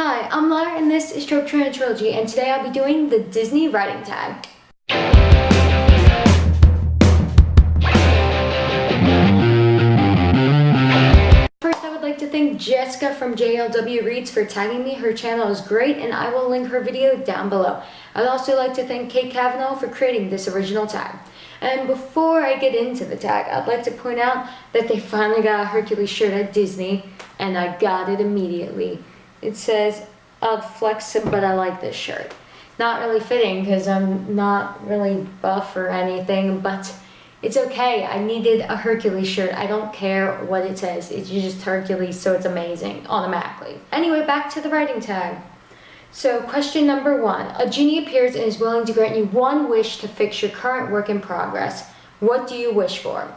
Hi, I'm Lara and this is tropetrinitytrilogy, and today I'll be doing the Disney writing tag. First, I would like to thank Jessica from JLW Reads for tagging me. Her channel is great and I will link her video down below. I'd also like to thank Kate Cavanaugh for creating this original tag. And before I get into the tag, I'd like to point out that they finally got a Hercules shirt at Disney and I got it immediately. It says, "I'll flex it, but I like this shirt." Not really fitting because I'm not really buff or anything, but it's okay. I needed a Hercules shirt. I don't care what it says. It's just Hercules, so it's amazing automatically. Anyway, back to the writing tag. So question number 1. A genie appears and is willing to grant you one wish to fix your current work in progress. What do you wish for?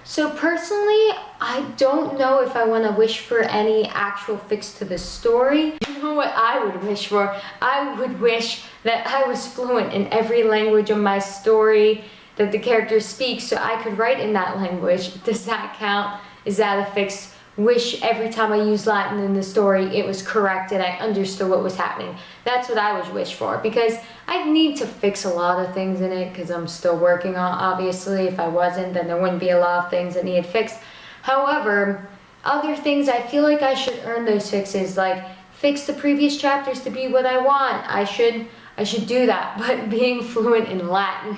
So personally, I don't know if I want to wish for any actual fix to the story. You know what I would wish for? I would wish that I was fluent in every language of my story that the characters speak so I could write in that language. Does that count? Is that a fix? Wish every time I use Latin in the story it was correct and I understood what was happening. That's what I would wish for, because I need to fix a lot of things in it because I'm still working on, obviously. If I wasn't, then there wouldn't be a lot of things that needed fixed. However, other things I feel like I should earn those fixes, like fix the previous chapters to be what I want. I should do that, but being fluent in Latin,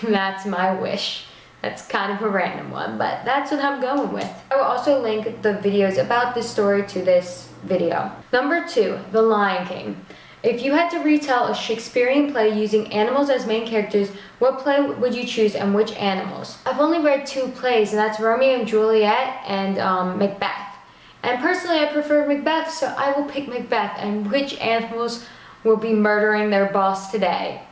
that's my wish. That's kind of a random one, but that's what I'm going with. I will also link the videos about this story to this video. Number 2, The Lion King. If you had to retell a Shakespearean play using animals as main characters, what play would you choose and which animals? I've only read 2 plays, and that's Romeo and Juliet and Macbeth. And personally, I prefer Macbeth, so I will pick Macbeth. And which animals will be murdering their boss today?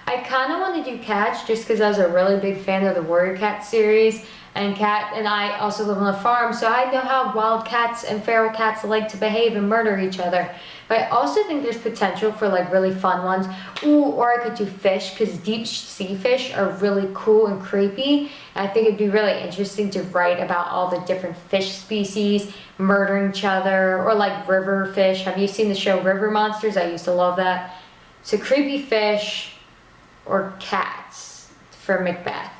I kind of want to do cats just because I was a really big fan of the Warrior Cat series, and I also live on a farm, so I know how wild cats and feral cats like to behave and murder each other. But I also think there's potential for like really fun ones. Ooh, or I could do fish, because deep sea fish are really cool and creepy. And I think it'd be really interesting to write about all the different fish species murdering each other, or like river fish. Have you seen the show River Monsters? I used to love that. So creepy fish or cats for Macbeth,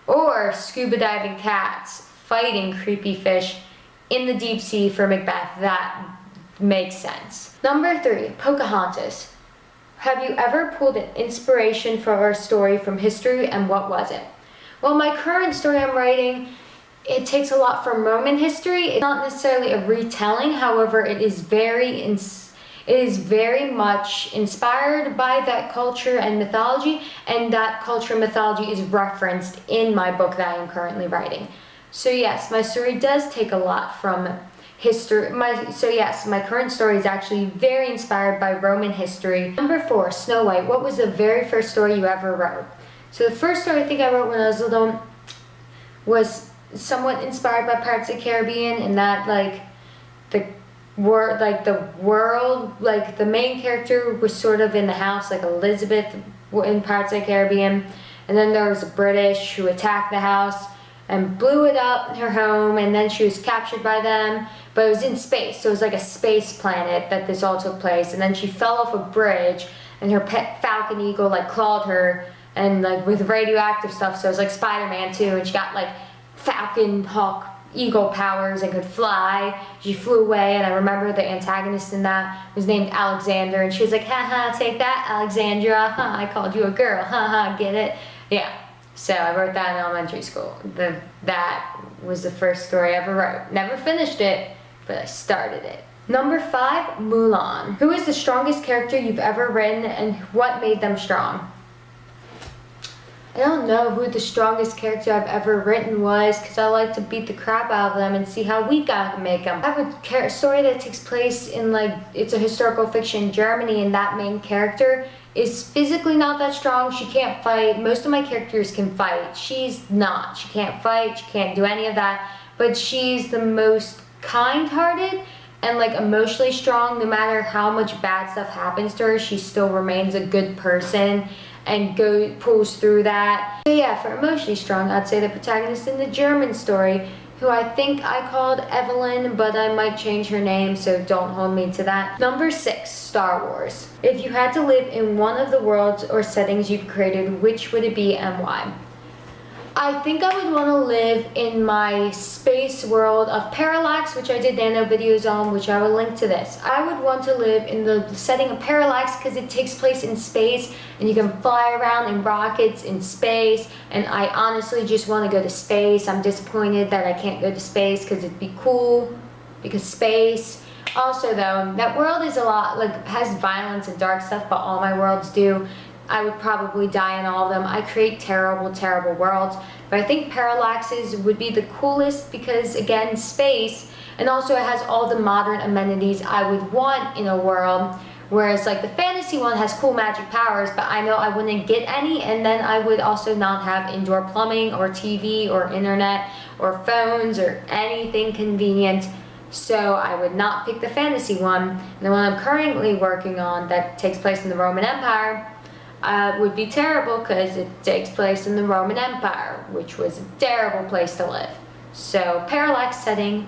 or scuba diving cats fighting creepy fish in the deep sea for Macbeth. That makes sense. Number 3, Pocahontas. Have you ever pulled an inspiration for a story from history, and what was it? Well, my current story I'm writing, it takes a lot from Roman history. It's not necessarily a retelling, however, it is very much inspired by that culture and mythology, and that culture and mythology is referenced in my book that I am currently writing. So yes, my story does take a lot from history. My current story is actually very inspired by Roman history. Number 4, Snow White. What was the very first story you ever wrote? So the first story I think I wrote when I was little was somewhat inspired by Pirates of the Caribbean, and that the main character was sort of in the house, like Elizabeth in Pirates of the Caribbean, and then there was a British who attacked the house and blew it up, her home, and then she was captured by them, but it was in space, so it was like a space planet that this all took place, and then she fell off a bridge, and her pet falcon eagle like clawed her, and like with radioactive stuff, so it was like Spider-Man too, and she got like falcon hawk eagle powers and could fly. She flew away, and I remember the antagonist in that was named Alexander, and she was like, haha, take that, Alexandra, I called you a girl, haha, get it? Yeah, so I wrote that in elementary school. That was the first story I ever wrote. Never finished it, but I started it. Number 5, Mulan. Who is the strongest character you've ever written, and what made them strong? I don't know who the strongest character I've ever written was, because I like to beat the crap out of them and see how weak I can make them. I have a story that takes place in it's a historical fiction Germany, and that main character is physically not that strong. She can't fight. Most of my characters can fight. She's not. She can't fight. She can't do any of that. But she's the most kind-hearted and emotionally strong. No matter how much bad stuff happens to her, she still remains a good person and pulls through that. So yeah, for emotionally strong, I'd say the protagonist in the German story who I think I called Evelyn, but I might change her name, so don't hold me to that. Number 6, Star Wars. If you had to live in one of the worlds or settings you've created, which would it be and why? I think I would want to live in my space world of Parallax, which I did nano videos on, which I will link to this. I would want to live in the setting of Parallax because it takes place in space and you can fly around in rockets in space, and I honestly just want to go to space. I'm disappointed that I can't go to space because it'd be cool, because space. Also though, that world is a lot, like, has violence and dark stuff, but all my worlds do. I would probably die in all of them. I create terrible, terrible worlds. But I think Parallaxes would be the coolest because, again, space, and also it has all the modern amenities I would want in a world. Whereas, like, the fantasy one has cool magic powers, but I know I wouldn't get any, and then I would also not have indoor plumbing or TV or internet or phones or anything convenient. So I would not pick the fantasy one. And the one I'm currently working on that takes place in the Roman Empire would be terrible because it takes place in the Roman Empire, which was a terrible place to live. So Parallax setting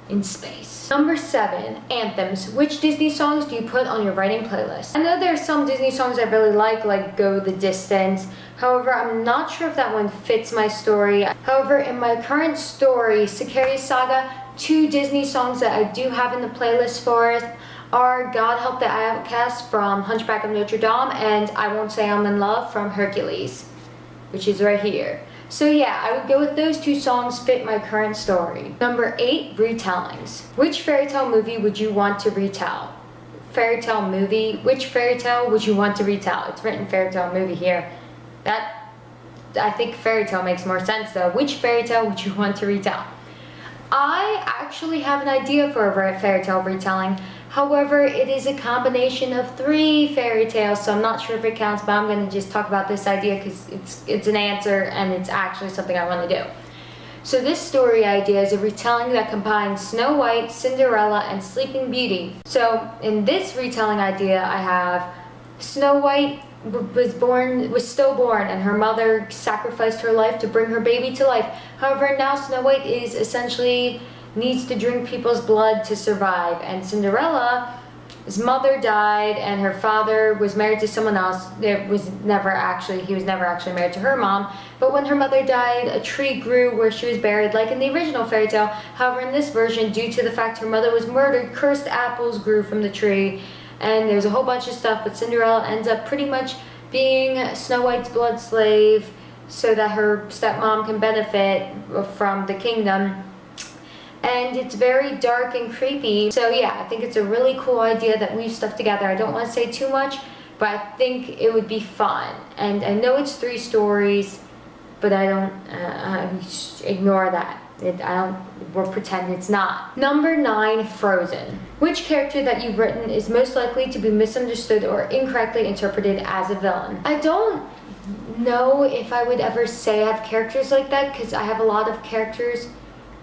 in space. Number 7, anthems. Which Disney songs do you put on your writing playlist? I know there are some Disney songs I really like Go the Distance. However, I'm not sure if that one fits my story. However, in my current story, Sicarius Saga, 2 Disney songs that I do have in the playlist for it are God Help the Outcast from Hunchback of Notre Dame and I Won't Say I'm in Love from Hercules, which is right here. So yeah, I would go with those 2 songs fit my current story. Number 8, retellings. Which fairy tale movie would you want to retell? Fairy tale movie. Which fairy tale would you want to retell? It's written fairy tale movie here. I think fairy tale makes more sense though. Which fairy tale would you want to retell? I actually have an idea for a fairy tale retelling. However, it is a combination of 3 fairy tales, so I'm not sure if it counts, but I'm going to just talk about this idea because it's an answer and it's actually something I want to do. So this story idea is a retelling that combines Snow White, Cinderella, and Sleeping Beauty. So in this retelling idea, I have Snow White was stillborn and her mother sacrificed her life to bring her baby to life. However, now Snow White is essentially needs to drink people's blood to survive, and Cinderella's mother died and her father was married to someone else. He was never actually married to her mom, but when her mother died, a tree grew where she was buried, like in the original fairy tale. However, in this version, due to the fact her mother was murdered, cursed apples grew from the tree, and there's a whole bunch of stuff, but Cinderella ends up pretty much being Snow White's blood slave so that her stepmom can benefit from the kingdom. And it's very dark and creepy. So yeah, I think it's a really cool idea that we've stuff together. I don't want to say too much, but I think it would be fun. And I know it's 3 stories, but I don't, ignore that. We'll pretend it's not. Number 9, Frozen. Which character that you've written is most likely to be misunderstood or incorrectly interpreted as a villain? I don't know if I would ever say I have characters like that because I have a lot of characters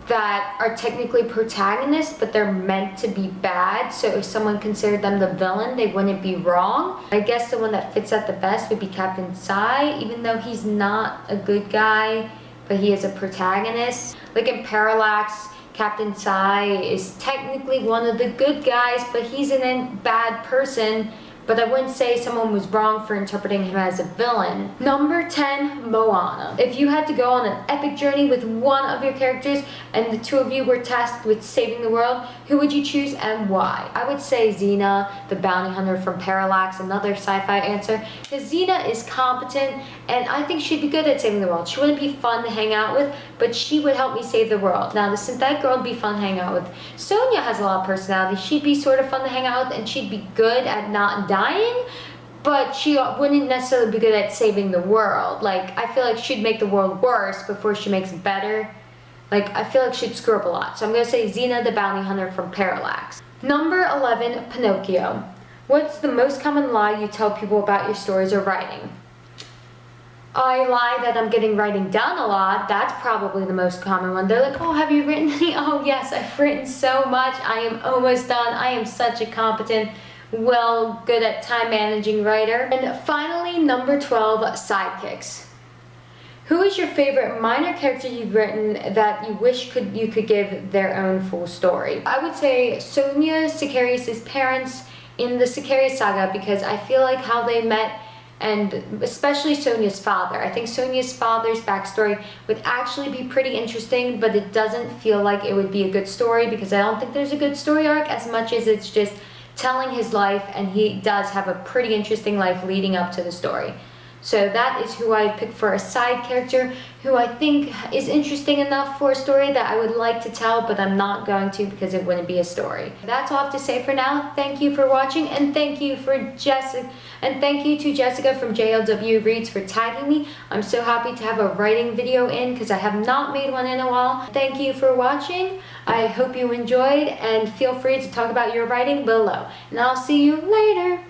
that are technically protagonists, but they're meant to be bad. So if someone considered them the villain, they wouldn't be wrong. I guess the one that fits that the best would be Captain Sai, even though he's not a good guy, but he is a protagonist. Like in Parallax, Captain Sai is technically one of the good guys, but he's a bad person. But I wouldn't say someone was wrong for interpreting him as a villain. Number 10, Moana. If you had to go on an epic journey with one of your characters and the 2 of you were tasked with saving the world, who would you choose and why? I would say Xena, the bounty hunter from Parallax, another sci-fi answer, because Xena is competent and I think she'd be good at saving the world. She wouldn't be fun to hang out with, but she would help me save the world. Now, the synthetic girl would be fun to hang out with. Sonya has a lot of personality. She'd be sort of fun to hang out with and she'd be good at not dying, but she wouldn't necessarily be good at saving the world. Like, I feel like she'd make the world worse before she makes it better. Like, I feel like she'd screw up a lot. So I'm going to say Xena, the bounty hunter from Parallax. Number 11, Pinocchio. What's the most common lie you tell people about your stories or writing? I lie that I'm getting writing done a lot. That's probably the most common one. They're like, oh, have you written any? Oh, yes, I've written so much. I am almost done. I am such a competent, good at time managing writer. And finally, number 12, sidekicks. Who is your favorite minor character you've written that you wish you could give their own full story? I would say Sonia Sicarius' parents in the Sicarius saga, because I feel like how they met, and especially Sonia's father. I think Sonia's father's backstory would actually be pretty interesting, but it doesn't feel like it would be a good story because I don't think there's a good story arc as much as it's just telling his life, and he does have a pretty interesting life leading up to the story. So that is who I pick for a side character who I think is interesting enough for a story that I would like to tell, but I'm not going to because it wouldn't be a story. That's all I have to say for now. Thank you for watching, and thank you to Jessica from JLW Reads for tagging me. I'm so happy to have a writing video in because I have not made one in a while. Thank you for watching. I hope you enjoyed, and feel free to talk about your writing below. And I'll see you later.